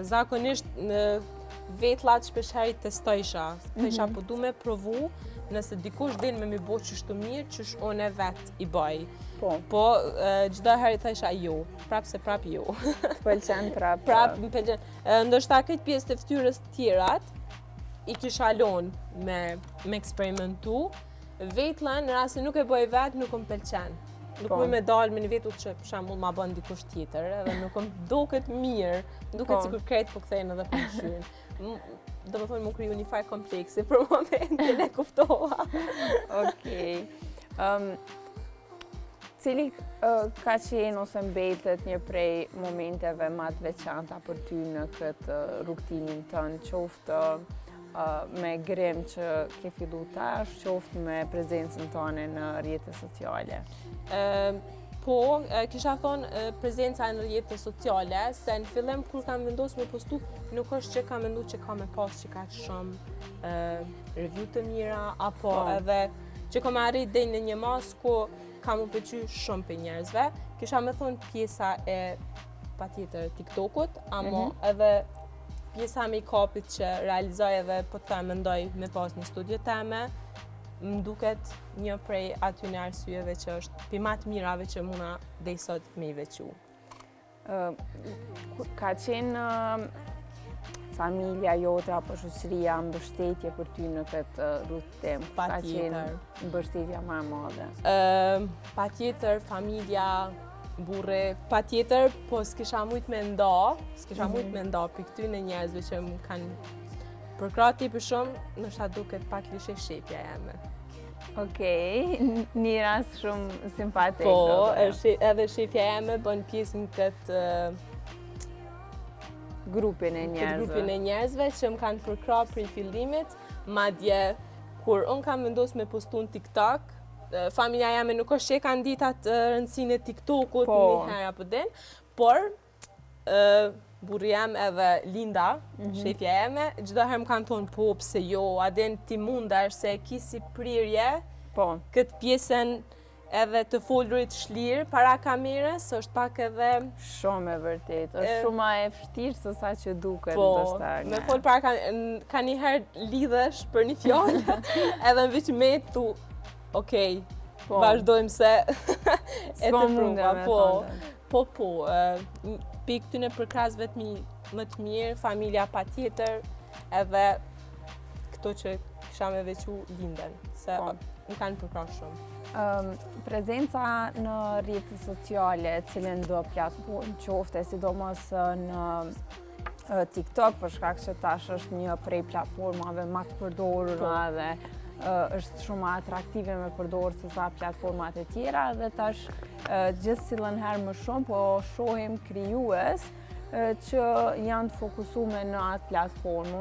Zakonisht në vetëllat shpeshherë testojsha. Thësha po du me provu nëse dikush din me mi bo qështu mirë, qësh une vetë i baj. Po çdo herë thësha jo, prap se prap jo. Të pëlqen prap? Prap më pëlqen. Ndoshta këtë pjesë të fytyrës tjerat i kisha lënë me eksperimentu. Vetëllën, në rast se nuk e bëj vetë, nuk më pëlqen. Nuk më me dalë me një vetë që për shembull ma bën dikush tjetër, edhe nuk më duket mirë, duket sikur krejt po kthehen edhe po mshin. Domethënë më kriju një farë kompleksi për momentin e kuptova. Okej. Cili ka qenë ose mbetet një prej momenteve më të veçanta për ty në këtë rrugtimin tënd, qoftë me grim që ke fillu tash, qoftë me prezencën tënde në rrjetet sociale? Kisha thonë prezenca në rrjetet sociale, se në fillim kur kam vendosur me postu, nuk është që kam mendu që ka me pas që ka shumë review të mira, apo edhe që kam arrit deri në një masë ku kam u pëlqy shumë për njerëzve. Kisha me thonë pjesa e patjetër TikTokut, amo edhe pjesa me make-upit që realizoj edhe po të mendoj me pas një studio teme, më duket një prej aty në arsyeve që është për ma të mirave që muna dhe i sot me i vequ. Ka qenë familja jote apo shoqëria mbështetje për ty në këtë rrugtim? Ka qenë mbështetja më e madhe? Patjetër, familja, burri, patjetër, po s'kisha mujt me nda për këty në njerëzve që më kanë përkrati për shumë, nështë duket pak lishe shepja jeme. Okej, një rast shumë simpatik. Po, edhe shepja jeme bën pjesë në këtë grupin e njerëzve që më kanë përkra për i fillimit, madje kur unë kam vendos me postu në TikTok, familja jeme nuk është që e kanë ditë atë rëndësinë e TikTokut një herë apo din, por burri jem edhe Linda, shefja jeme, çdo herë më kanë thonë po, pse jo, adin ti mundesh se ki si prirje, këtë pjesën edhe të folurit shlirë para kamerës, është pak edhe... Shumë e vërtet, është shumë ma e vështirë se sa që duket. Po, me folë para kamerës, ka një herë lidhesh për një fjallë, edhe në veç me tu, okej, vazhdojmë se e të pruva, po, për këtyne përkrasve më të mirë, familja pa tjetër, edhe këto që kisha me vequ Linden, se më kanë përkras shumë. Prezenca në rrjetet sociale, cilën do platformë qofte, sidomos në TikTok, për shkak që tash është një prej platformave më të përdorura dhe është shumë atraktive me përdorë se sa platformat e tjera dhe tash gjithë cilën herë më shumë po shohim krijues që janë të fokusuar në atë platformë.